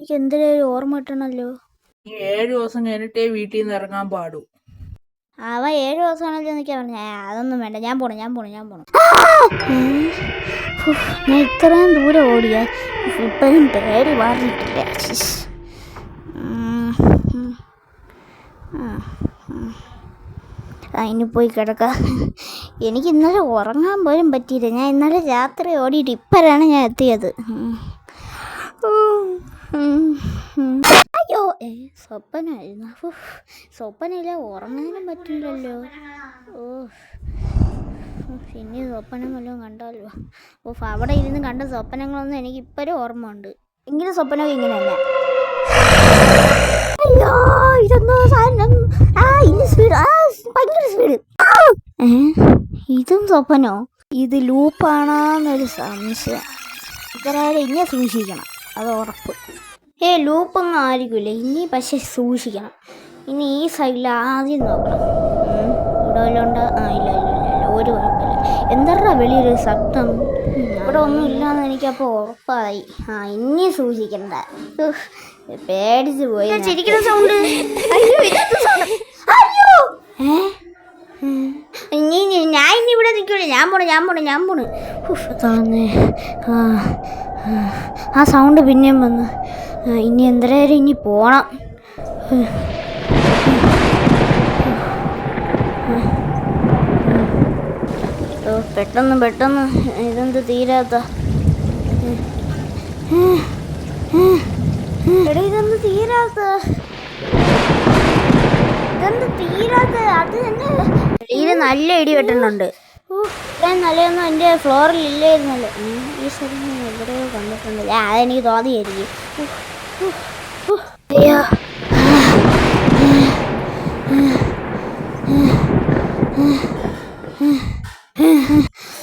എനിക്ക് എന്തിനൊരു ഓർമ്മ കിട്ടണല്ലോ. ഈ 7 ദിവസം കഴിഞ്ഞിട്ടേ വീട്ടിൽ നിന്ന് ഇറങ്ങാൻ പാടൂ. അവ 7 ദിവസമാണല്ലോ എന്നൊക്കെയാ പറഞ്ഞ. അതൊന്നും വേണ്ട, ഞാൻ പോണു. ഞാൻ ഇത്രയും ദൂരം ഓടിയ ഇപ്പോഴും പേടി മാറിയിട്ടില്ല. ഇനി പോയി കിടക്ക. എനിക്ക് ഇന്നലെ ഉറങ്ങാൻ പോലും പറ്റിയില്ല. ഞാൻ ഇന്നലെ രാത്രി ഓടിയിട്ട് ഇപ്പോഴാണ് ഞാൻ എത്തിയത്. അയ്യോ, സ്വപ്നമായിരുന്നു. സ്വപ്നമില്ല, ഉറങ്ങാനും പറ്റില്ലല്ലോ. ഇനി സ്വപ്നം വല്ലതും കണ്ടാലോ. അവിടെ ഇരുന്ന് കണ്ട സ്വപ്നങ്ങളൊന്നും എനിക്ക് ഇപ്പോഴും ഓർമ്മ ഉണ്ട്. എങ്കിലും സ്വപ്നം ഇങ്ങനെയല്ല. അയ്യോ, ഇതെന്തോ സാധനം. ഇനി സ്പീഡ്, ഭയങ്കര സ്പീഡ്. ഇതും സ്വപ്നോ? ഇത് ലൂപ്പാണോന്നൊരു സംശയം. ഇതരായാലും ഇങ്ങനെ സൂക്ഷിക്കണം, അത് ഉറപ്പ്. ലൂപ്പൊന്നും ആയിരിക്കില്ല ഇനി, പക്ഷെ സൂക്ഷിക്കണം. ഇനി ഈ സൈഡിൽ ആദ്യം നോക്കണം. ഇവിടെ വല്ലതും ഉണ്ടോ? ഇല്ല, ഒരു കുഴപ്പമില്ല. എന്താ വലിയൊരു ശബ്ദം? ഇവിടെ ഒന്നും ഇല്ലാന്ന് എനിക്കപ്പോൾ ഉറപ്പായി. ഇനി സൂക്ഷിക്കണ്ട. പേടിച്ചു പോയി. ചിരിക്കുന്ന സൗണ്ട്. ഞാൻ ഇനി ഇവിടെ നിൽക്കില്ല. ഞാൻ പോണു. തോന്നേ ആ സൗണ്ട് പിന്നെയും വന്ന്. ഇനി എന്തരായാലും ഇനി പോണം. പെട്ടെന്ന് ഇതെന്ത് തീരാത്ത? ഇതെന്ത് തീരാത്ത? അത് തന്നെ. വെളിയിൽ നല്ല ഇടി വെട്ടുന്നുണ്ട്. ഇത്രയും നല്ലതൊന്നും എൻ്റെ ഫ്ലോറിൽ ഇല്ലായിരുന്നല്ലോ. ഈ സ്ഥലം എവിടെയോ കണ്ടിട്ടുണ്ട്. അതെനിക്ക് തോന്നിയായിരിക്കും.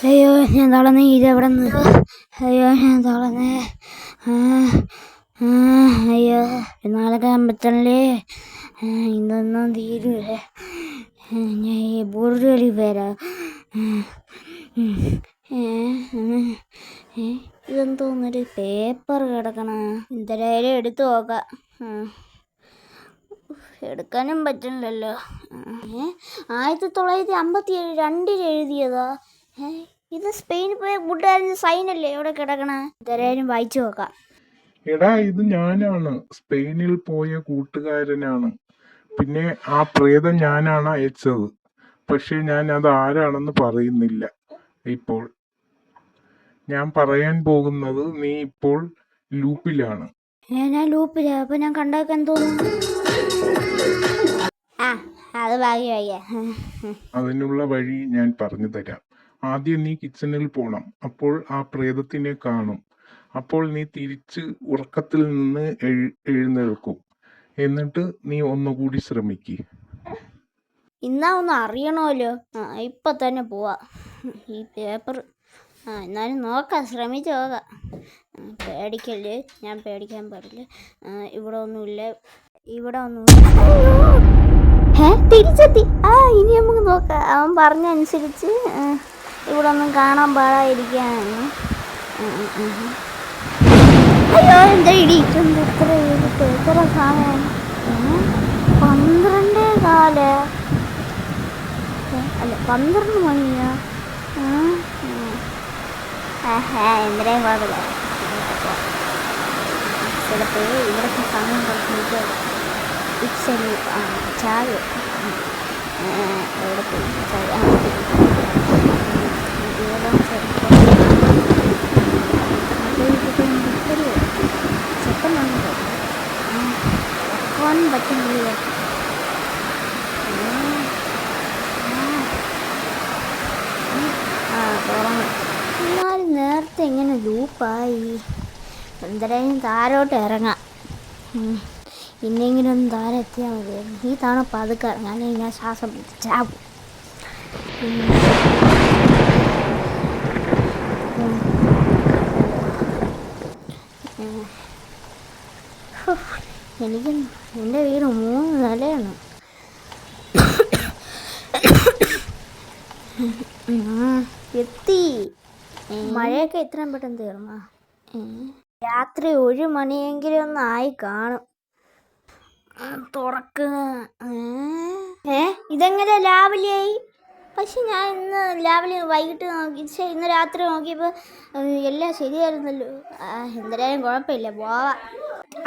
അയ്യോ ഞാൻ തളർന്നേ. ഇതെവിടെ നിന്ന്? ഞാൻ തളർന്നേ. അയ്യോ നാളെ പറ്റണല്ലേ. ഇതൊന്നും തീരൂലേ. ഞാൻ ഈ ബുർജലി പേരാ. ഇതെന്തോന്നൊരു പേപ്പർ കിടക്കണ. എന്തായാലും എടുത്തു നോക്കാം. എടുക്കാനും പറ്റണില്ലല്ലോ. 1957 എഴുതിയതാ. ഇത് സ്പെയിനിൽ പോയ കൂട്ടുകാരൻ്റെ സൈനല്ലേ ഇവിടെ കിടക്കണ? എന്തായാലും വായിച്ചു നോക്കാം. എടാ, ഇത് ഞാനാണ്. സ്പെയിനിൽ പോയ കൂട്ടുകാരനാണ്. പിന്നെ ആ പ്രേതം ഞാനാണ് അയച്ചത്. പക്ഷെ ഞാൻ അത് ആരാണെന്ന് പറയുന്നില്ല ഇപ്പോൾ. ഞാൻ പറയാൻ പോകുന്നത് നീ ഇപ്പോൾ ലൂപ്പിലാണ്. ഞാൻ ലൂപ്പിലാ? അപ്പൊ ഞാൻ കണ്ടേക്കാൻ തോന്നുന്നു. അത് ഭാഗ്യമായ. അതിനുള്ള വഴി ഞാൻ പറഞ്ഞു തരാം. ആദ്യം നീ കിച്ചണിൽ പോണം. അപ്പോൾ ആ പ്രേതത്തിനെ കാണും. അപ്പോൾ നീ തിരിച്ച് ഉറക്കത്തിൽ നിന്ന് എഴുന്നേൽക്കും. എന്നിട്ട് നീ ഒന്നുകൂടി ശ്രമിക്ക്. ഇന്നാ ഒന്ന് അറിയണമല്ലോ. ഇപ്പൊ തന്നെ പോവാ. ഈ പേപ്പർ എന്നാലും നോക്കാം, ശ്രമിച്ചു നോക്കാം. പേടിക്കല്ലേ, ഞാൻ പേടിക്കാൻ പാടില്ല. ഇവിടെ ഒന്നുമില്ല. തിരിച്ചെത്തി. ഇനി നമുക്ക് നോക്കാം. അവൻ പറഞ്ഞനുസരിച്ച് ഇവിടെ ഒന്നും കാണാൻ പാടാതിരിക്കാനാണ്. അയ്യോ എന്താ ഇടി? എത്ര സമയം? 12:15. അല്ല 12 മണിയാ. എന്തിനേയും കുഴപ്പമില്ല. ചിലപ്പോൾ ഇവിടുത്തെ സമയം കുറച്ച് ഇച്ചലി ചായ എവിടെ പോയി ചായ ചെക്കനുണ്ടോ? ഉറക്കാനും പറ്റുന്നില്ല. എന്നാലും നേരത്തെ എങ്ങനെ ലൂപ്പായി? എന്തായാലും താരോട്ട് ഇറങ്ങാം. ഇന്നെങ്കിലും ഒന്ന് താരം എത്തിയാൽ മതിയായിരുന്നു. ഈ തവണ പതുക്കെ ഇറങ്ങാൻ ഞാൻ ശ്വാസം ചാവും. എനിക്ക് എൻ്റെ വീട് 3 നിലയാണ്. എത്തി. മഴയൊക്കെ എത്രയും പെട്ടെന്ന് തീർന്നാ? രാത്രി 1 മണിയെങ്കിലും ഒന്ന് ആയി കാണും. തുറക്കുക. ഇതെങ്ങനെ രാവിലെയായി? പക്ഷെ ഞാൻ ഇന്ന് രാവിലെ വൈകിട്ട് നോക്കി, ഇന്ന് രാത്രി നോക്കിയപ്പോൾ എല്ലാം ശരിയായിരുന്നല്ലോ. എന്തായാലും കുഴപ്പമില്ല, പോവാം.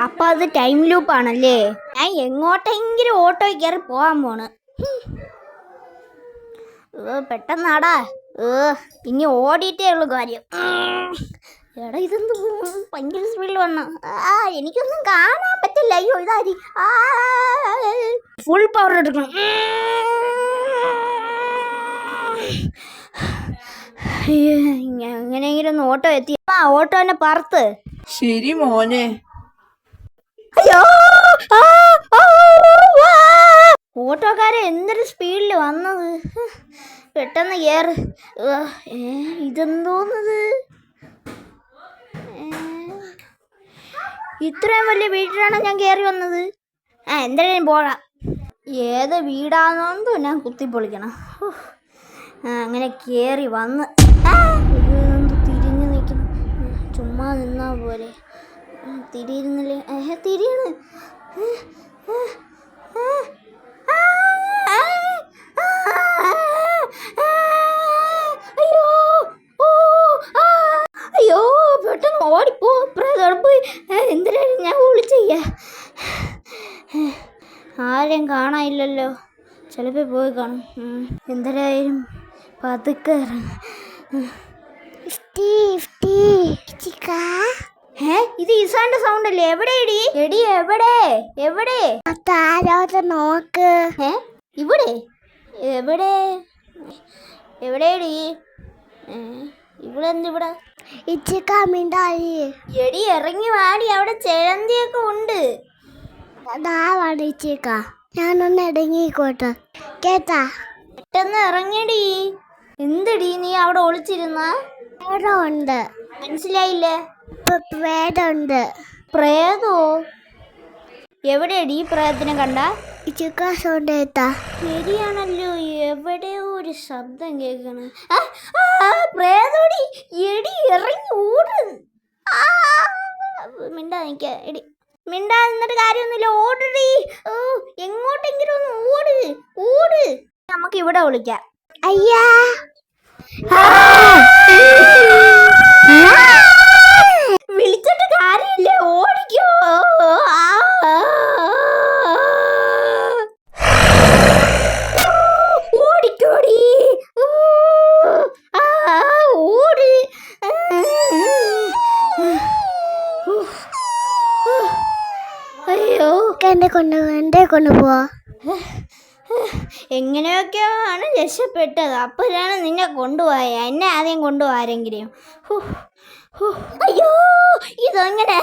അപ്പം അത് ടൈം ലൂപ്പാണല്ലേ? ഞാൻ എങ്ങോട്ടെങ്കിലും ഓട്ടോയിൽ കയറി പോകാൻ പോണ്. പെട്ടെന്നാടാ. ഇനി ഓടിയിട്ടേ ഉള്ളു കാര്യം. എടാ ഇതെന്ത് ഭയങ്കര സ്പീഡിൽ വന്നു. എനിക്കൊന്നും കാണാൻ പറ്റില്ല. അയ്യോ ഇതാരി. ഫുൾ പവർ എടുക്കണം. എങ്ങനെയെങ്കിലും ഒന്ന് ഓട്ടോ എത്തി. ഓട്ടോ തന്നെ പറത്ത്. ശരി മോനെ. അയ്യോ ഓട്ടോക്കാരൻ എന്തൊരു സ്പീഡിൽ വന്നത്. പെട്ടെന്ന് കയറ്. ഇതെന്തോന്നത്? ഇത്രയും വലിയ വീട്ടിലാണ് ഞാൻ കയറി വന്നത്. എന്തായാലും പോകാം. ഏത് വീടാണെന്നോ ഞാൻ കുത്തിപ്പൊളിക്കണം. അങ്ങനെ കയറി വന്ന് തിരിഞ്ഞു നിൽക്കണം. ചുമ്മാ നിന്നാ പോലെ. തിരിയുന്നില്ലേ? തിരിയണ്. അയ്യോ പെട്ടെന്ന് ഓടിപ്പോ. പോയി. എന്തിനാണ് ഞാൻ വിളിച്ചയ്യ? ആരെയും കാണാനില്ലല്ലോ. ചിലപ്പോൾ പോയി കാണും. എന്തായാലും പതുക്കെ ഇത് ഈസാന്റെ സൗണ്ട് അല്ലേ? എവിടെ എടി? എവിടെ എവിടെ നോക്ക്. ഇവിടെ എവിടെ? എവിടെയടി? ഇവളെന്തിവിടെ? എടി ഇറങ്ങി വാടി. അവിടെ ചെഴന്തിയൊക്കെ ഉണ്ട്. ഞാനൊന്ന് ഇടങ്ങിക്കോട്ടെ കേട്ടാ. പെട്ടെന്ന് ഇറങ്ങിയടി. എന്തടി നീ അവിടെ ഒളിച്ചിരുന്ന? ഉണ്ട്. മനസ്സിലായില്ലേ? പ്രേതമുണ്ട്. പ്രേതോ? എവിടെയടി പ്രേതത്തിനെ കണ്ട? സൗണ്ട് കേട്ടാ. ശരിയാണല്ലോ, എവിടെയോ ഒരു ശബ്ദം കേൾക്കണ. പ്രേതോടി. എടി ഇറങ്ങി ഓട്. മിണ്ടാ നിക്ക. എടി മിണ്ടാ നിന്നിട്ട് കാര്യമൊന്നുമില്ല. ഓടടി. എങ്ങോട്ടെങ്കിലും ഒന്ന് ഓട്. നമുക്ക് ഇവിടെ വിളിക്കാം. അയ്യാ വിളിച്ചിട്ട് കാര്യമില്ല, ഓടിക്കോ. ഓടിക്കോടി. ഓട്. അയ്യോ എന്റെ കൊണ്ടുപോവാ. എങ്ങനെയൊക്കെയാണ് രക്ഷപ്പെട്ടത്. അപ്പോഴാണ് നിന്നെ കൊണ്ടുപോയ. എന്നെ ആദ്യം കൊണ്ടുപോകാരെങ്കിലും. അയ്യോ ഇതെങ്ങനെ?